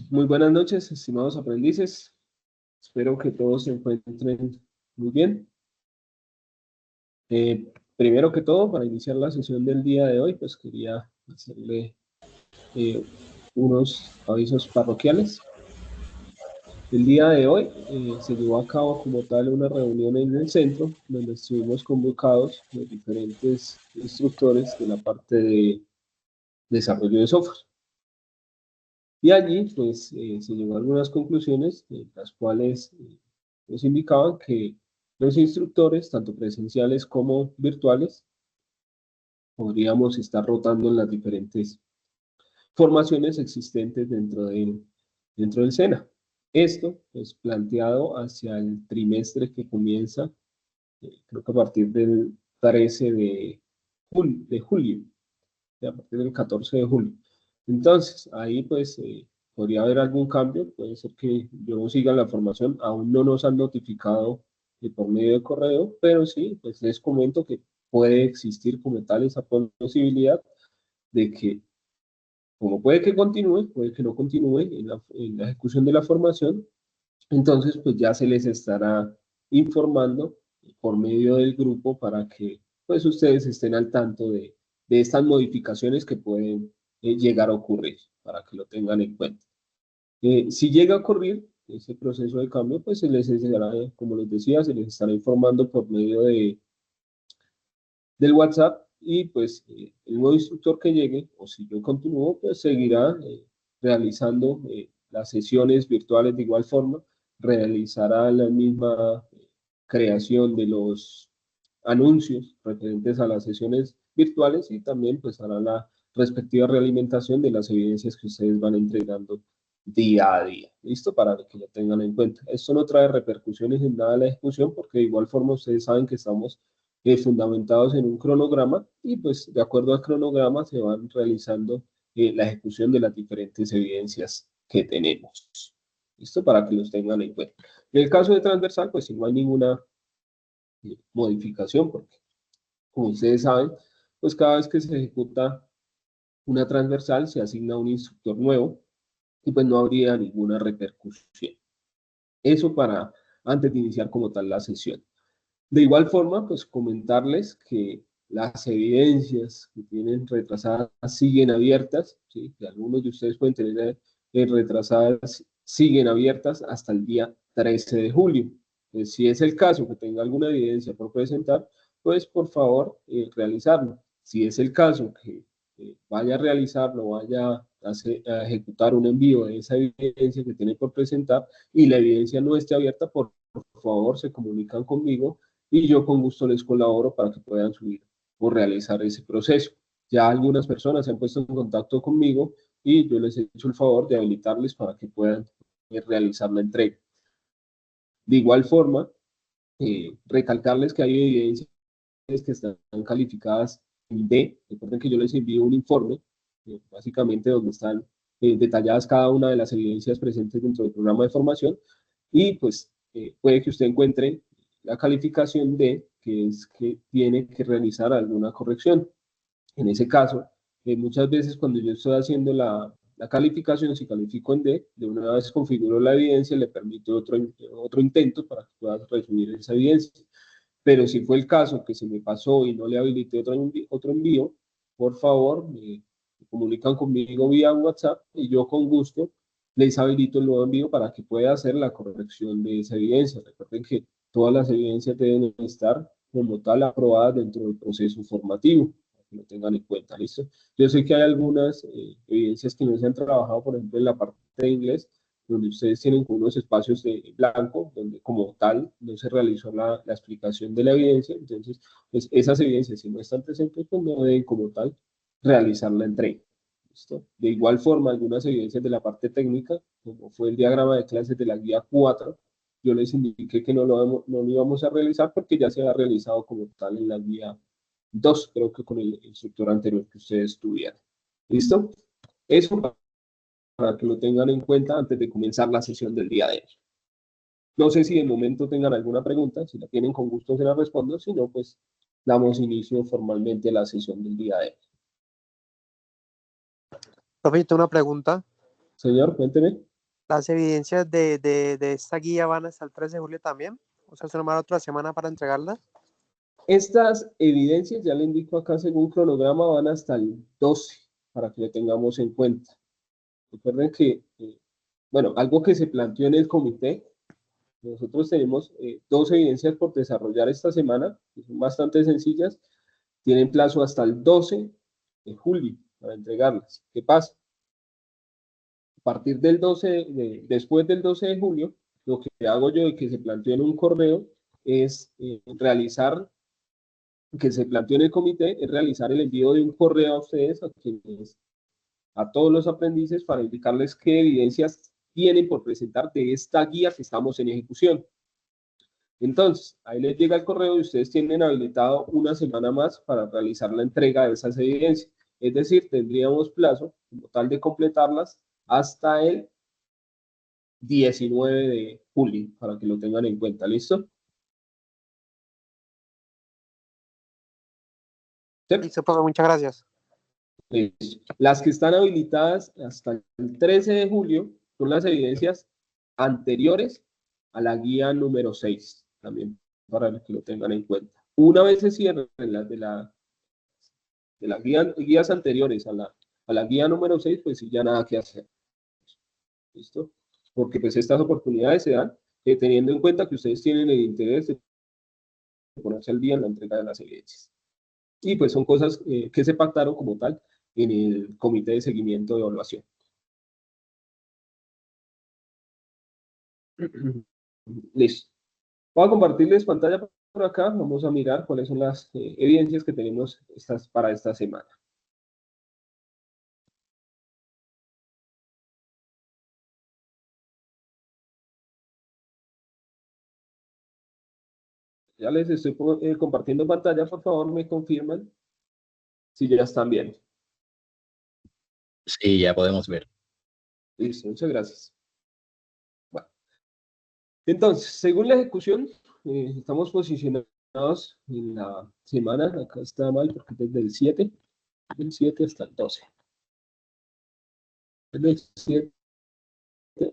Muy buenas noches, estimados aprendices. Espero que todos se encuentren muy bien. Primero que todo, para iniciar la sesión del día de hoy, pues quería hacerle eh, unos avisos parroquiales. El día de hoy se llevó a cabo como tal una reunión en el centro, donde estuvimos convocados los diferentes instructores de la parte de desarrollo de software. Y allí, pues, se llegó a algunas conclusiones, las cuales nos indicaban que los instructores, tanto presenciales como virtuales, podríamos estar rotando en las diferentes formaciones existentes dentro del SENA. Esto, pues, planteado hacia el trimestre que comienza, creo que a partir del 13 de julio, a partir del 14 de julio. Entonces, ahí pues podría haber algún cambio, puede ser que yo no siga la formación, aún no nos han notificado por medio de correo, pero sí, pues les comento que puede existir como tal esa posibilidad de que, como puede que continúe, puede que no continúe en la ejecución de la formación, entonces pues ya se les estará informando por medio del grupo para que pues ustedes estén al tanto de estas modificaciones que pueden llegar a ocurrir, para que lo tengan en cuenta. Si llega a ocurrir ese proceso de cambio, pues se les estará, como les decía, se les estará informando por medio del WhatsApp y pues el nuevo instructor que llegue, o si yo continúo, pues seguirá realizando las sesiones virtuales de igual forma, realizará la misma creación de los anuncios referentes a las sesiones virtuales y también pues hará la respectiva realimentación de las evidencias que ustedes van entregando día a día. ¿Listo? Para que lo tengan en cuenta. Esto no trae repercusiones en nada a la ejecución porque de igual forma ustedes saben que estamos fundamentados en un cronograma y pues de acuerdo al cronograma se van realizando la ejecución de las diferentes evidencias que tenemos. ¿Listo? Para que los tengan en cuenta. En el caso de transversal, pues si no hay ninguna modificación, porque como ustedes saben, pues cada vez que se ejecuta una transversal se asigna un instructor nuevo y pues no habría ninguna repercusión. Eso para antes de iniciar como tal la sesión. De igual forma, pues comentarles que las evidencias que tienen retrasadas siguen abiertas, ¿sí? Que algunos de ustedes pueden tener retrasadas, siguen abiertas hasta el día 13 de julio. Pues, si es el caso que tenga alguna evidencia por presentar, pues por favor realizarlo. Si es el caso que vaya a realizarlo, vaya a ejecutar un envío de esa evidencia que tiene por presentar y la evidencia no esté abierta, por favor se comunican conmigo y yo con gusto les colaboro para que puedan subir o realizar ese proceso. Ya algunas personas se han puesto en contacto conmigo y yo les he hecho el favor de habilitarles para que puedan realizar la entrega. De igual forma, recalcarles que hay evidencias que están calificadas en D. Recuerden que yo les envío un informe, básicamente donde están detalladas cada una de las evidencias presentes dentro del programa de formación y pues puede que usted encuentre la calificación D, que es que tiene que realizar alguna corrección. En ese caso, muchas veces cuando yo estoy haciendo la calificación, si califico en D, de una vez configuro la evidencia, le permito otro intento para que pueda resumir esa evidencia. Pero si fue el caso que se me pasó y no le habilité otro envío, por favor, me comunican conmigo vía WhatsApp y yo con gusto les habilito el nuevo envío para que pueda hacer la corrección de esa evidencia. Recuerden que todas las evidencias deben estar como tal aprobadas dentro del proceso formativo, para que lo tengan en cuenta, ¿listo? Yo sé que hay algunas evidencias que no se han trabajado, por ejemplo, en la parte de inglés, donde ustedes tienen unos espacios de blanco, donde como tal no se realizó la explicación de la evidencia, entonces pues esas evidencias si no están presentes, pues no deben como tal realizar la entrega. ¿Listo? De igual forma, algunas evidencias de la parte técnica, como fue el diagrama de clases de la guía 4, yo les indiqué que no lo íbamos a realizar porque ya se ha realizado como tal en la guía 2, creo que con el instructor anterior que ustedes tuvieron. ¿Listo? Eso para que lo tengan en cuenta antes de comenzar la sesión del día de hoy. No sé si de momento tengan alguna pregunta, si la tienen con gusto se la respondo, si no, pues damos inicio formalmente a la sesión del día de hoy. Profe, tengo una pregunta. Señor, cuénteme. ¿Las evidencias de esta guía van hasta el 13 de julio también? O sea, ¿se nos va otra semana para entregarlas? Estas evidencias, ya le indico acá según cronograma, van hasta el 12, para que lo tengamos en cuenta. Recuerden que, bueno, algo que se planteó en el comité, nosotros tenemos 2 evidencias por desarrollar esta semana, que son bastante sencillas, tienen plazo hasta el 12 de julio para entregarlas. ¿Qué pasa? A partir del 12, después del 12 de julio, lo que hago yo y que se planteó en un correo es realizar, que se planteó en el comité, es realizar el envío de un correo a ustedes, a todos los aprendices, para indicarles qué evidencias tienen por presentar de esta guía que estamos en ejecución. Entonces, ahí les llega el correo y ustedes tienen habilitado una semana más para realizar la entrega de esas evidencias. Es decir, tendríamos plazo como tal de completarlas hasta el 19 de julio, para que lo tengan en cuenta. ¿Listo? ¿Sí? Listo, profe, muchas gracias. Listo. Las que están habilitadas hasta el 13 de julio son las evidencias anteriores a la guía número 6, también para que lo tengan en cuenta. Una vez se cierren las de las guías anteriores a la guía número 6, pues sí, ya nada que hacer. ¿Listo? Porque pues estas oportunidades se dan teniendo en cuenta que ustedes tienen el interés de ponerse al día en la entrega de las evidencias. Y pues son cosas que se pactaron como tal en el comité de seguimiento de evaluación. Listo. Voy a compartirles pantalla por acá. Vamos a mirar cuáles son las evidencias que tenemos para esta semana. Ya les estoy compartiendo pantalla. Por favor, me confirman si ya están bien. Sí, ya podemos ver. Listo, muchas gracias. Bueno, entonces, según la ejecución, estamos posicionados en la semana. Acá está mal porque es desde el 7, del 7 hasta el 12. Desde el 7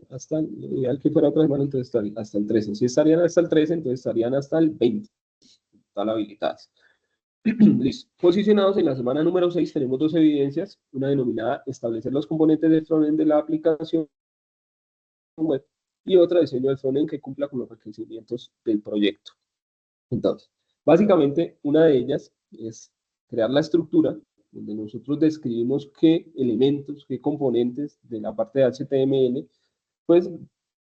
hasta el ideal que fuera otra semana, entonces hasta el 13. Si estarían hasta el 13, entonces estarían hasta el 20. Están habilitadas. Listo. Posicionados en la semana número 6, tenemos 2 evidencias, una denominada establecer los componentes del frontend de la aplicación web y otra diseño del frontend que cumpla con los requerimientos del proyecto. Entonces, básicamente, una de ellas es crear la estructura donde nosotros describimos qué elementos, qué componentes de la parte de HTML, pues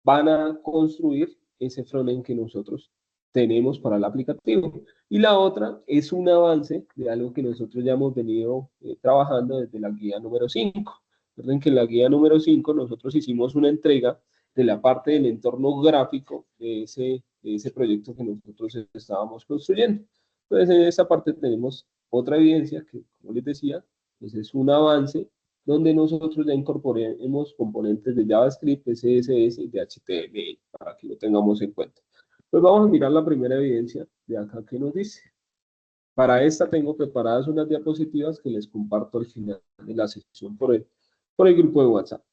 van a construir ese frontend que nosotros tenemos para el aplicativo. Y la otra es un avance de algo que nosotros ya hemos venido trabajando desde la guía número 5. Recuerden que en la guía número 5 nosotros hicimos una entrega de la parte del entorno gráfico de ese proyecto que nosotros estábamos construyendo. Entonces, en esa parte tenemos otra evidencia que, como les decía, pues es un avance donde nosotros ya incorporemos componentes de JavaScript, CSS y de HTML, para que lo tengamos en cuenta. Pues vamos a mirar la primera evidencia de acá que nos dice. Para esta tengo preparadas unas diapositivas que les comparto al final de la sesión por el grupo de WhatsApp.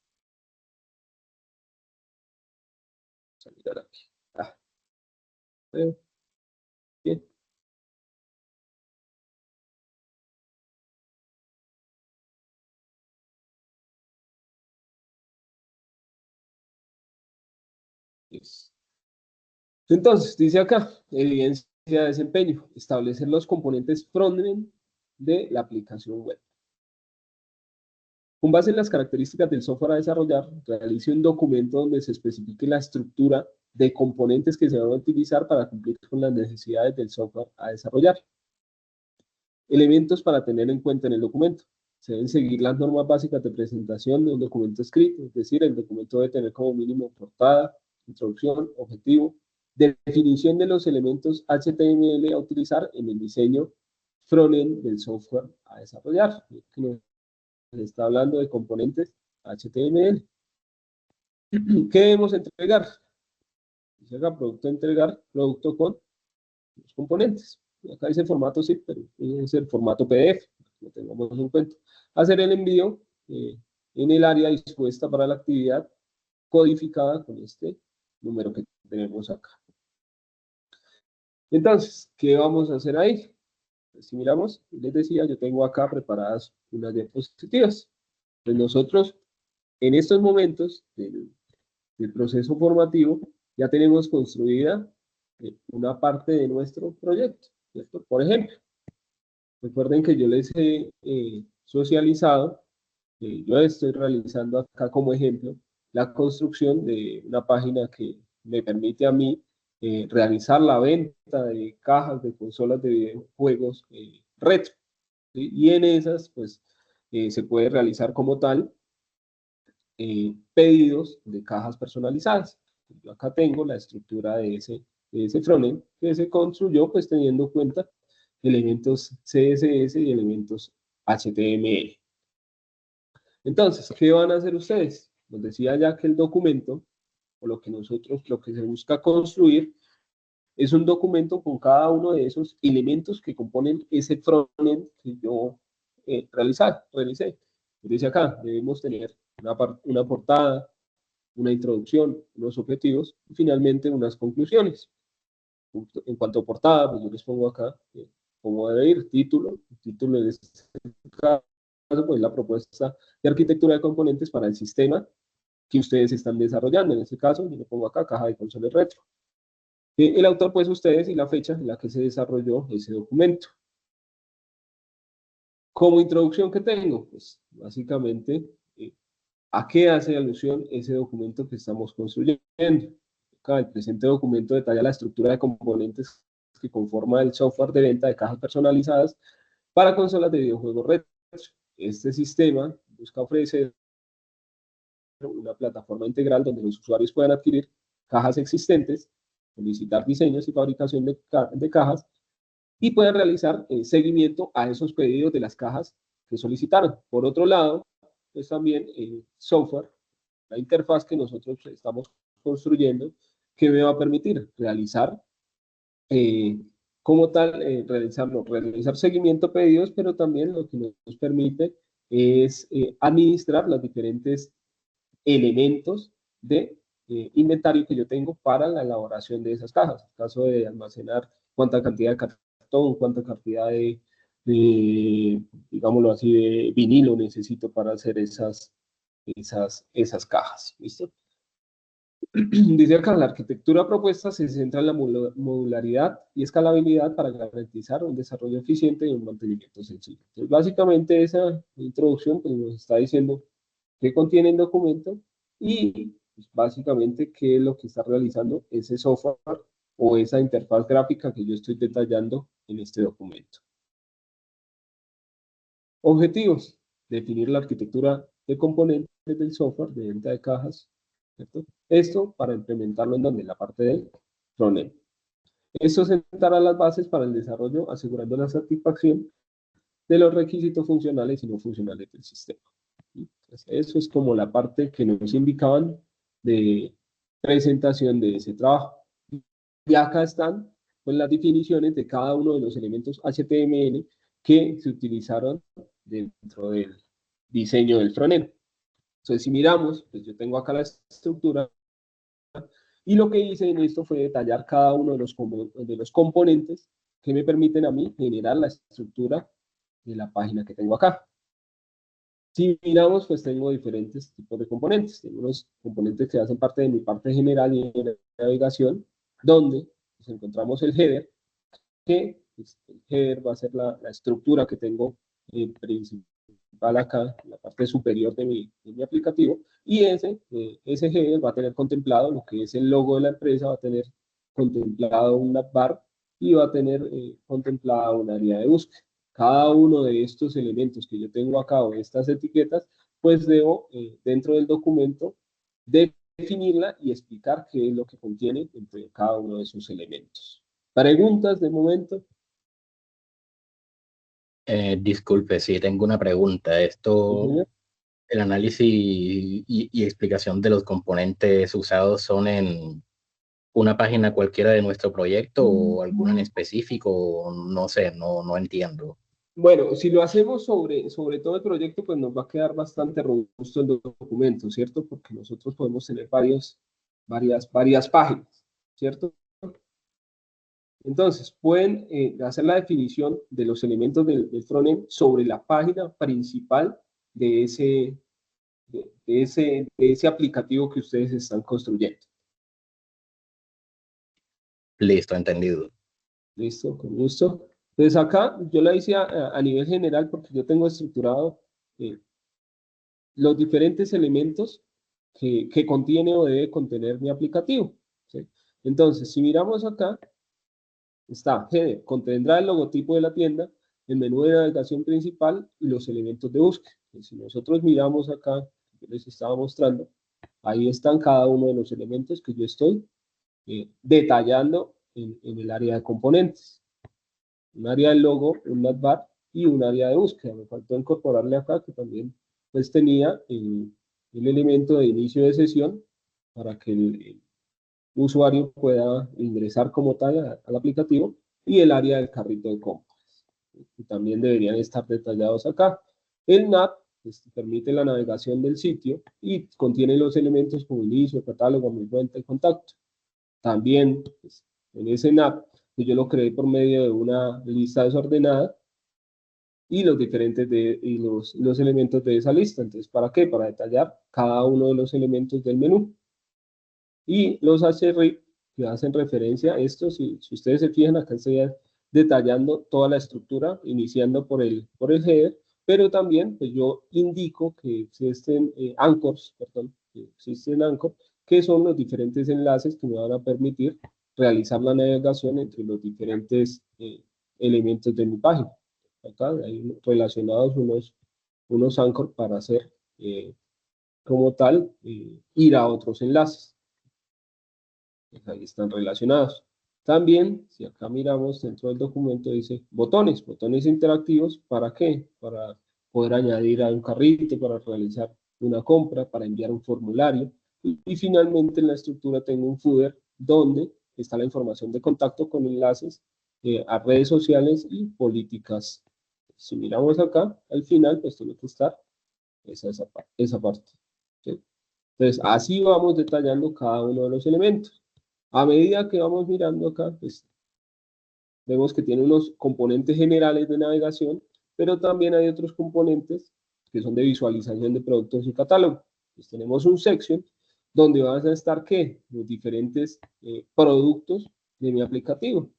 Vamos a mirar aquí. Bien. Entonces, dice acá, evidencia de desempeño, establecer los componentes frontend de la aplicación web. Con base en las características del software a desarrollar, realice un documento donde se especifique la estructura de componentes que se van a utilizar para cumplir con las necesidades del software a desarrollar. Elementos para tener en cuenta en el documento. Se deben seguir las normas básicas de presentación de un documento escrito, es decir, el documento debe tener como mínimo portada, introducción, objetivo, definición de los elementos HTML a utilizar en el diseño frontend del software a desarrollar. Le está hablando de componentes HTML. ¿Qué debemos entregar? Dice acá, producto entregar, producto con los componentes. Acá dice formato zip, pero es el formato PDF, lo tengamos en cuenta. Hacer el envío en el área dispuesta para la actividad, codificada con este número que tenemos acá. Entonces, ¿qué vamos a hacer ahí? Pues si miramos, les decía, yo tengo acá preparadas unas diapositivas. Pues nosotros, en estos momentos del proceso formativo, ya tenemos construida una parte de nuestro proyecto, ¿cierto? Por ejemplo, recuerden que yo les he socializado, yo estoy realizando acá como ejemplo la construcción de una página que me permite a mí realizar la venta de cajas de consolas de videojuegos retro, ¿sí? Y en esas, pues, se puede realizar como tal pedidos de cajas personalizadas. Yo acá tengo la estructura de ese frontend que se construyó, pues, teniendo en cuenta elementos CSS y elementos HTML. Entonces, ¿qué van a hacer ustedes? Nos decía ya que el documento, o lo que lo que se busca construir, es un documento con cada uno de esos elementos que componen ese frontend que yo realicé. Dice acá, debemos tener una portada, una introducción, unos objetivos y finalmente unas conclusiones. En cuanto a portada, pues yo les pongo acá cómo debe ir, título. El título en este caso, pues la propuesta de arquitectura de componentes para el sistema que ustedes están desarrollando. En este caso, yo le pongo acá caja de consolas retro. El autor, pues ustedes, y la fecha en la que se desarrolló ese documento. Como introducción que tengo, pues básicamente, ¿a qué hace alusión ese documento que estamos construyendo? Acá el presente documento detalla la estructura de componentes que conforma el software de venta de cajas personalizadas para consolas de videojuegos retro. Este sistema busca ofrecer una plataforma integral donde los usuarios puedan adquirir cajas existentes, solicitar diseños y fabricación de cajas y puedan realizar seguimiento a esos pedidos de las cajas que solicitaron. Por otro lado, pues también el software, la interfaz que nosotros estamos construyendo, que me va a permitir realizar como tal, realizar seguimiento a pedidos, pero también lo que nos permite es administrar los diferentes elementos de inventario que yo tengo para la elaboración de esas cajas. En caso de almacenar cuánta cantidad de cartón, cuánta cantidad digámoslo así, de vinilo necesito para hacer esas cajas. ¿Listo? Dice acá, la arquitectura propuesta se centra en la modularidad y escalabilidad para garantizar un desarrollo eficiente y un mantenimiento sencillo. Entonces, básicamente esa introducción pues, nos está diciendo qué contiene el documento y pues, básicamente qué es lo que está realizando ese software o esa interfaz gráfica que yo estoy detallando en este documento. Objetivos. Definir la arquitectura de componentes del software de venta de cajas, ¿cierto? Esto para implementarlo en donde, en la parte del frontend. Esto sentará las bases para el desarrollo, asegurando la satisfacción de los requisitos funcionales y no funcionales del sistema. Entonces, eso es como la parte que nos indicaban de presentación de ese trabajo. Y acá están pues, las definiciones de cada uno de los elementos HTML que se utilizaron dentro del diseño del frontend. Entonces, si miramos, pues yo tengo acá la estructura y lo que hice en esto fue detallar cada uno de los componentes que me permiten a mí generar la estructura de la página que tengo acá. Si miramos, pues tengo diferentes tipos de componentes. Tengo unos componentes que hacen parte de mi parte general y de navegación, donde pues, encontramos el header, que pues, el header va a ser la estructura que tengo principal acá, en la parte superior de mi aplicativo, y ese header va a tener contemplado lo que es el logo de la empresa, va a tener contemplado una bar y va a tener contemplado un área de búsqueda. Cada uno de estos elementos que yo tengo acá o estas etiquetas, pues debo dentro del documento definirla y explicar qué es lo que contiene entre cada uno de esos elementos. ¿Preguntas de momento? Disculpe, sí, tengo una pregunta. Sí, El análisis y explicación de los componentes usados son en una página cualquiera de nuestro proyecto o alguna en específico, no sé, no entiendo. Bueno, si lo hacemos sobre todo el proyecto, pues nos va a quedar bastante robusto el documento, ¿cierto? Porque nosotros podemos tener varias páginas, ¿cierto? Entonces, pueden hacer la definición de los elementos del frontend sobre la página principal de ese aplicativo que ustedes están construyendo. Listo, entendido. Listo, con gusto. Entonces acá yo la hice a nivel general porque yo tengo estructurado los diferentes elementos que contiene o debe contener mi aplicativo, ¿sí? Entonces, si miramos acá, está header, contendrá el logotipo de la tienda, el menú de navegación principal y los elementos de búsqueda. Si nosotros miramos acá, que les estaba mostrando, ahí están cada uno de los elementos que yo estoy detallando en el área de componentes. Un área de logo, un navbar y un área de búsqueda. Me faltó incorporarle acá que también pues tenía el elemento de inicio de sesión para que el usuario pueda ingresar como tal al aplicativo y el área del carrito de compras, que también deberían estar detallados acá. El nav pues, permite la navegación del sitio y contiene los elementos como inicio, catálogo, mi cuenta y contacto. También pues, en ese nav que yo lo creé por medio de una lista desordenada y los diferentes los elementos de esa lista. Entonces, ¿para qué? Para detallar cada uno de los elementos del menú. Y los href que hacen referencia a esto, si ustedes se fijan, acá estoy detallando toda la estructura, iniciando por el header, pero también pues yo indico que existen anchors, perdón, que existen anchors, que son los diferentes enlaces que me van a permitir realizar la navegación entre los diferentes elementos de mi página. Acá hay relacionados unos anchors para hacer como tal ir a otros enlaces. Pues ahí están relacionados. También, si acá miramos dentro del documento, dice botones interactivos, ¿para qué? Para poder añadir a un carrito, para realizar una compra, para enviar un formulario. Y finalmente en la estructura tengo un footer donde está la información de contacto con enlaces a redes sociales y políticas. Si miramos acá, al final, pues tiene que estar esa parte. ¿Sí? Entonces, así vamos detallando cada uno de los elementos. A medida que vamos mirando acá, pues vemos que tiene unos componentes generales de navegación, pero también hay otros componentes que son de visualización de productos y catálogo. Pues tenemos un section donde van a estar, ¿qué? Los diferentes productos de mi aplicativo.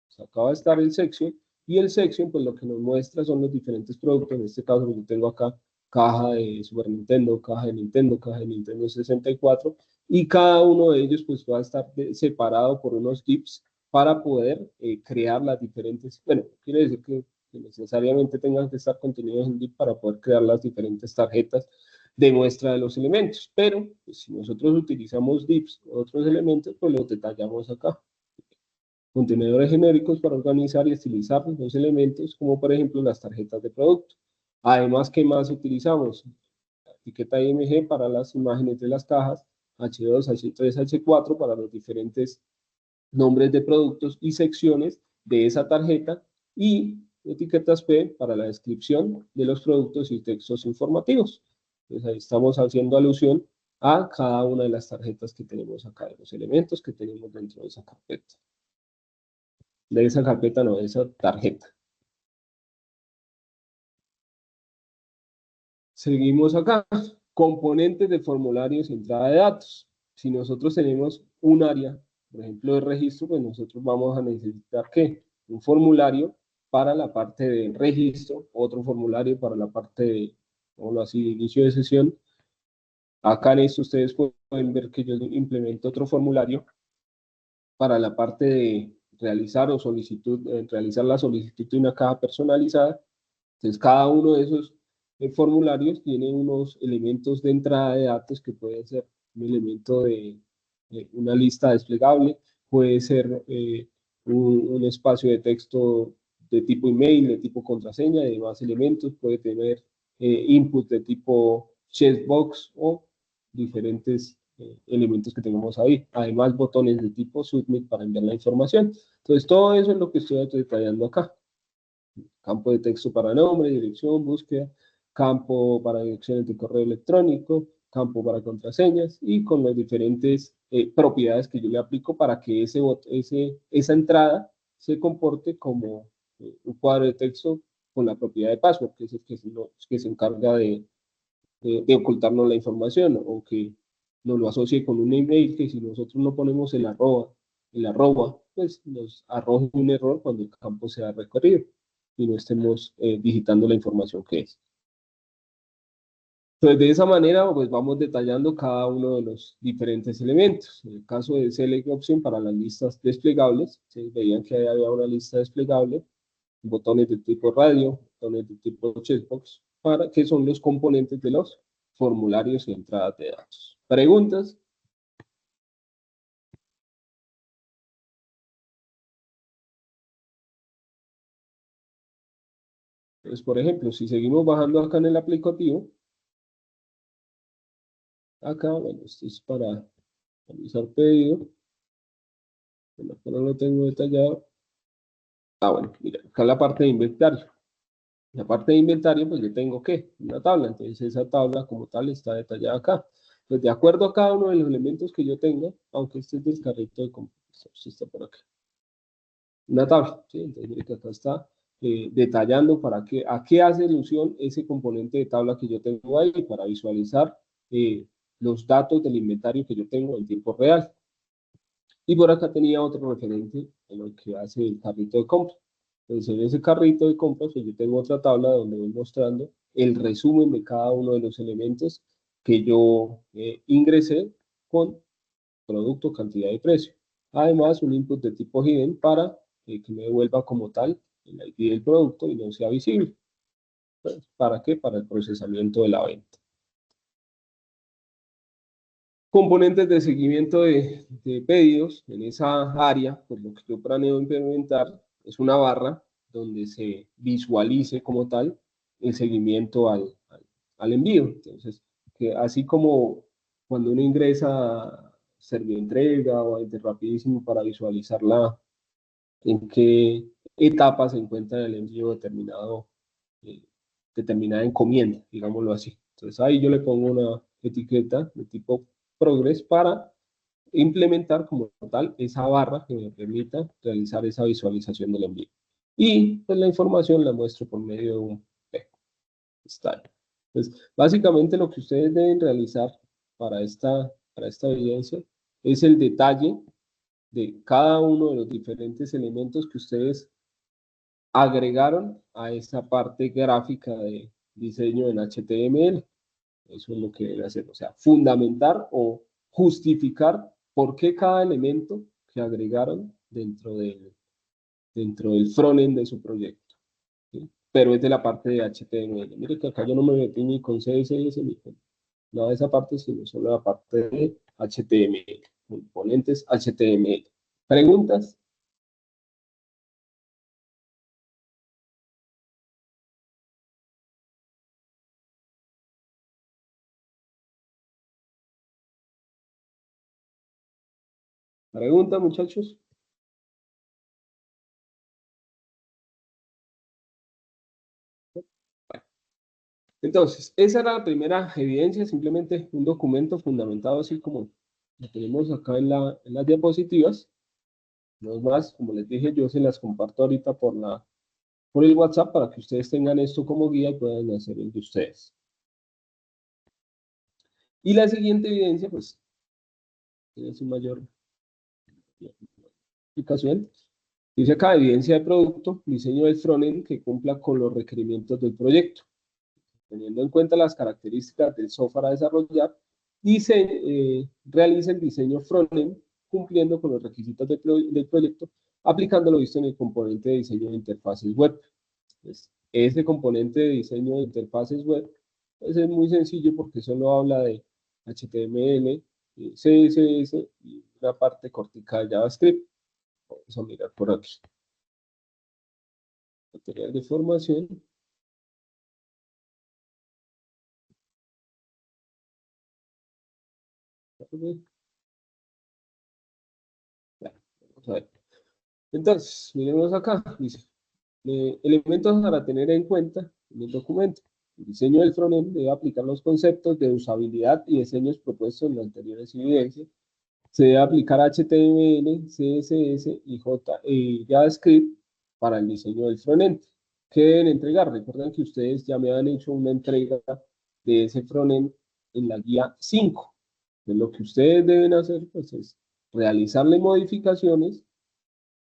Pues acá va a estar el section, y el section, pues lo que nos muestra son los diferentes productos. En este caso, yo tengo acá caja de Super Nintendo, caja de Nintendo 64, y cada uno de ellos pues va a estar separado por unos dips para poder crear las diferentes, bueno, quiere decir que necesariamente tengan que estar contenidos en dip para poder crear las diferentes tarjetas de muestra de los elementos, pero pues, si nosotros utilizamos dips o otros elementos, pues los detallamos acá. Contenedores genéricos para organizar y estilizar los elementos, como por ejemplo las tarjetas de producto. Además, ¿qué más utilizamos? La etiqueta IMG para las imágenes de las cajas, H2, H3, H4 para los diferentes nombres de productos y secciones de esa tarjeta, y etiquetas P para la descripción de los productos y textos informativos. Entonces ahí estamos haciendo alusión a cada una de las tarjetas que tenemos acá, de los elementos que tenemos dentro de esa carpeta. De esa carpeta, no, de esa tarjeta. Seguimos acá. Componentes de formularios y entrada de datos. Si nosotros tenemos un área, por ejemplo, de registro, pues nosotros vamos a necesitar, ¿qué? Un formulario para la parte de registro, otro formulario para la parte de, o así, de inicio de sesión. Acá en esto ustedes pueden ver que yo implemento otro formulario para la parte de realizar realizar la solicitud de una caja personalizada. Entonces, cada uno de esos formularios tiene unos elementos de entrada de datos que pueden ser un elemento de una lista desplegable, puede ser un espacio de texto de tipo email, de tipo contraseña, de demás elementos, puede tener input de tipo checkbox o diferentes elementos que tengamos ahí. Además, botones de tipo submit para enviar la información. Entonces, todo eso es lo que estoy detallando acá. campo de texto para nombre, dirección, búsqueda, campo para direcciones de correo electrónico, campo para contraseñas y con las diferentes propiedades que yo le aplico para que esa entrada se comporte como un cuadro de texto con la propiedad de password, que es el que se encarga de ocultarnos la información o que nos lo asocie con un email que si nosotros no ponemos el arroba, pues nos arroje un error cuando el campo sea recorrido y no estemos digitando la información que es. Entonces, de esa manera, pues vamos detallando cada uno de los diferentes elementos. En el caso de Select Option para las listas desplegables, ¿sí? Veían que ahí había una lista desplegable, botones de tipo radio, botones de tipo checkbox, para que son los componentes de los formularios y entradas de datos. ¿Preguntas? Entonces, por ejemplo, si seguimos bajando acá en el aplicativo, acá, bueno, esto es para realizar pedido, bueno, acá no lo tengo detallado. Bueno, mira, acá la parte de inventario. La parte de inventario, pues yo tengo ¿qué? Una tabla, entonces esa tabla como tal está detallada acá. Pues de acuerdo a cada uno de los elementos que yo tenga, aunque este es del carrito de compra, esto está por acá. Una tabla, ¿sí? Entonces mire que acá está detallando a qué hace alusión ese componente de tabla que yo tengo ahí para visualizar los datos del inventario que yo tengo en tiempo real. Y por acá tenía otro referente en lo que hace el carrito de compra. Entonces, en ese carrito de compras, pues yo tengo otra tabla donde voy mostrando el resumen de cada uno de los elementos que yo ingresé con producto, cantidad y precio. Además, un input de tipo hidden para que me devuelva como tal el ID del producto y no sea visible. Pues, ¿para qué? Para el procesamiento de la venta. Componentes de seguimiento de pedidos. En esa área, pues lo que yo planeo implementar es una barra donde se visualice como tal el seguimiento al envío. Entonces, que así como cuando uno ingresa a Servientrega o a Interrapidísimo para visualizarla en qué etapa se encuentra el envío eh, determinada encomienda, digámoslo así. Entonces ahí yo le pongo una etiqueta de tipo progress para implementar como tal esa barra que me permita realizar esa visualización del envío. Y pues la información la muestro por medio de un style. Entonces, básicamente lo que ustedes deben realizar para esta evidencia es el detalle de cada uno de los diferentes elementos que ustedes agregaron a esta parte gráfica de diseño en HTML. Eso es lo que deben hacer, o sea, fundamentar o justificar por qué cada elemento que agregaron dentro del frontend de su proyecto. ¿Sí? Pero es de la parte de HTML. Mire que acá yo no me metí ni con CSS ni con nada de esa parte, sino solo la parte de HTML, componentes HTML. ¿Preguntas? ¿Preguntas, muchachos? Entonces, esa era la primera evidencia, simplemente un documento fundamentado así como lo tenemos acá en las diapositivas. No es más, como les dije, yo se las comparto ahorita por el WhatsApp para que ustedes tengan esto como guía y puedan hacer el de ustedes. Y la siguiente evidencia, pues, tiene su mayor explicación. Dice acá, evidencia de producto, diseño del frontend que cumpla con los requerimientos del proyecto. Teniendo en cuenta las características del software a desarrollar, realiza el diseño frontend cumpliendo con los requisitos del proyecto, aplicando lo visto en el componente de diseño de interfaces web. Pues, ese componente de diseño de interfaces web pues es muy sencillo porque solo habla de HTML, CSS y una parte cortica de JavaScript. Vamos a mirar por aquí. Material de formación. Vamos a ver. Entonces, miremos acá, dice, elementos para tener en cuenta en el documento. El diseño del frontend debe aplicar los conceptos de usabilidad y diseños propuestos en las anteriores evidencias. Se debe aplicar HTML, CSS y JavaScript para el diseño del frontend. ¿Qué deben entregar? Recuerden que ustedes ya me han hecho una entrega de ese frontend en la guía 5. Entonces, lo que ustedes deben hacer pues, es realizarle modificaciones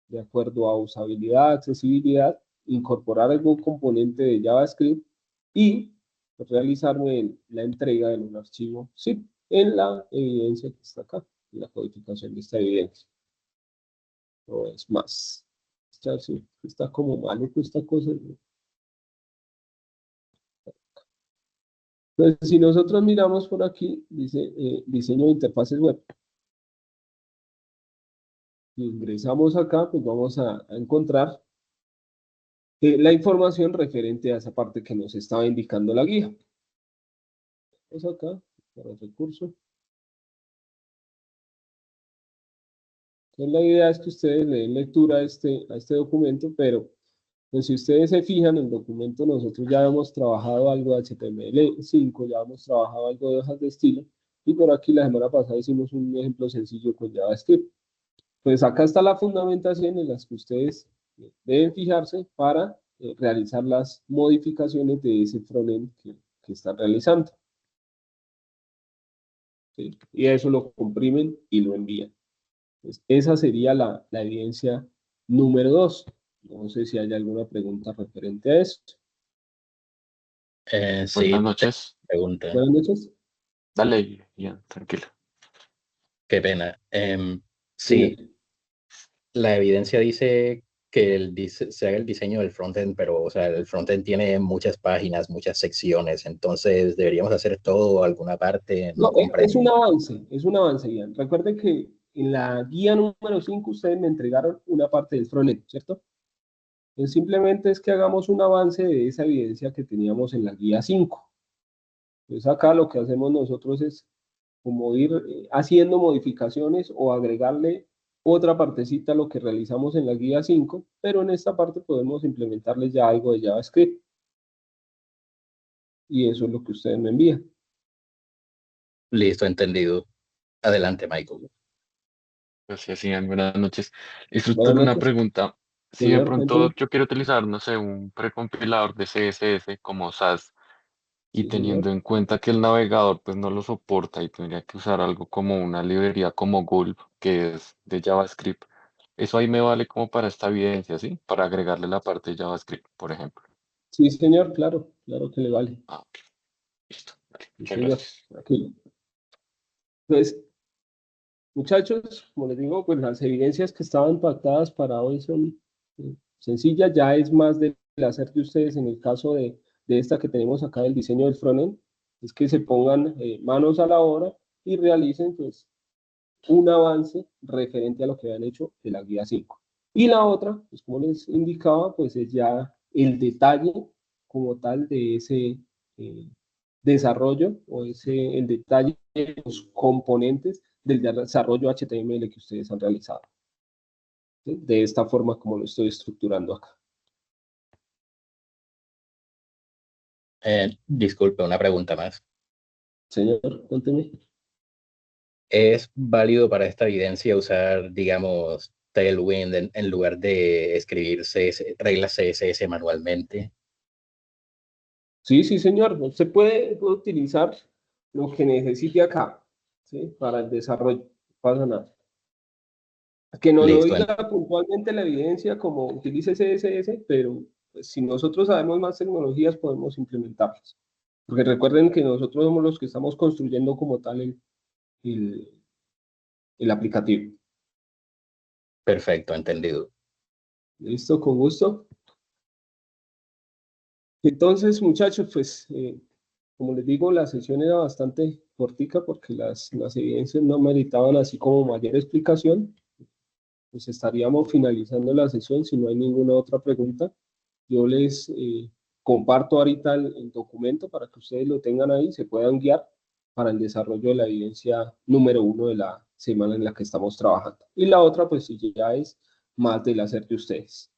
de acuerdo a usabilidad, accesibilidad, incorporar algún componente de JavaScript y realizarme la entrega de un archivo zip en la evidencia que está acá, en la codificación de esta evidencia. No es más. Está como malo esta cosa. Entonces, si nosotros miramos por aquí, dice diseño de interfaces web. Si ingresamos acá, pues vamos a encontrar la información referente a esa parte que nos estaba indicando la guía. Vamos acá, para el recurso. Entonces, la idea es que ustedes le den lectura a este documento, pero pues, si ustedes se fijan, en el documento nosotros ya hemos trabajado algo de HTML5, ya hemos trabajado algo de hojas de estilo, y por aquí la semana pasada hicimos un ejemplo sencillo con JavaScript. Pues acá está la fundamentación en las que ustedes deben fijarse para realizar las modificaciones de ese frontend que están realizando. ¿Sí? Y eso lo comprimen y lo envían. Pues esa sería la evidencia número 2. No sé si hay alguna pregunta referente a esto. Sí, Buenas noches. pregunta. Buenas noches. Dale, Ian, tranquilo. Qué pena. Sí, la evidencia dice que se haga el diseño del frontend, pero o sea, el frontend tiene muchas páginas, muchas secciones, entonces deberíamos hacer todo o alguna parte, no No, es comprendo. un avance, Ian. Recuerden que en la guía número 5 ustedes me entregaron una parte del frontend, ¿cierto? Entonces simplemente es que hagamos un avance de esa evidencia que teníamos en la guía 5. Entonces acá lo que hacemos nosotros es como ir haciendo modificaciones o agregarle otra partecita a lo que realizamos en la guía 5, pero en esta parte podemos implementarles ya algo de JavaScript. Y eso es lo que ustedes me envían. Listo, entendido. Adelante, Michael. Gracias, Ian. Buenas noches. Buenas Instructor, una noches, pregunta. Si de señor, pronto cuénteme. yo quiero utilizar, no sé, un precompilador de CSS como SAS y Sí, señor. teniendo en cuenta que el navegador pues no lo soporta y tendría que usar algo como una librería como Gulp, que es de JavaScript, eso ahí me vale como para esta evidencia, ¿sí? Para agregarle la parte de JavaScript, por ejemplo. Sí, señor, claro, claro que le vale. Ah, ok. Listo. Vale. Sí, Muchas señor, gracias. tranquilo. Entonces, muchachos, como les digo, pues las evidencias que estaban pactadas para hoy son sencillas, ya es más del hacer de ustedes en el caso de esta que tenemos acá del diseño del frontend, es que se pongan manos a la obra y realicen pues un avance referente a lo que habían hecho de la guía 5. Y la otra, pues como les indicaba, pues es ya el detalle como tal de ese desarrollo o el detalle de los componentes del desarrollo HTML que ustedes han realizado. ¿Sí? De esta forma como lo estoy estructurando acá. Disculpe, una pregunta más. Señor, cuénteme. ¿Es válido para esta evidencia usar, digamos, Tailwind en lugar de escribir reglas CSS manualmente? Sí, sí, señor. Usted puede utilizar lo que necesite acá, ¿sí? Para el desarrollo. No pasa nada. Que no lo Listo. diga puntualmente la evidencia como utilice CSS, pero pues, si nosotros sabemos más tecnologías podemos implementarlas. Porque recuerden que nosotros somos los que estamos construyendo como tal el, el aplicativo. Perfecto, entendido. ¿Listo? Con gusto. Entonces, muchachos, pues, como les digo, la sesión era bastante cortica porque las evidencias no meritaban así como mayor explicación. Pues estaríamos finalizando la sesión si no hay ninguna otra pregunta. Yo les comparto ahorita el documento para que ustedes lo tengan ahí, se puedan guiar para el desarrollo de la evidencia número 1 de la semana en la que estamos trabajando. Y la otra, pues, si ya es más del hacer de ustedes.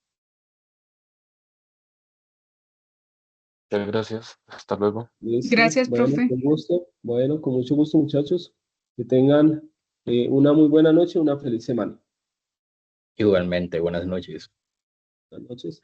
Muchas gracias. Hasta luego. Listo. Gracias, Bueno, profe. con gusto. Bueno, con mucho gusto, muchachos. Que tengan una muy buena noche, una feliz semana. Igualmente, buenas noches. Buenas noches.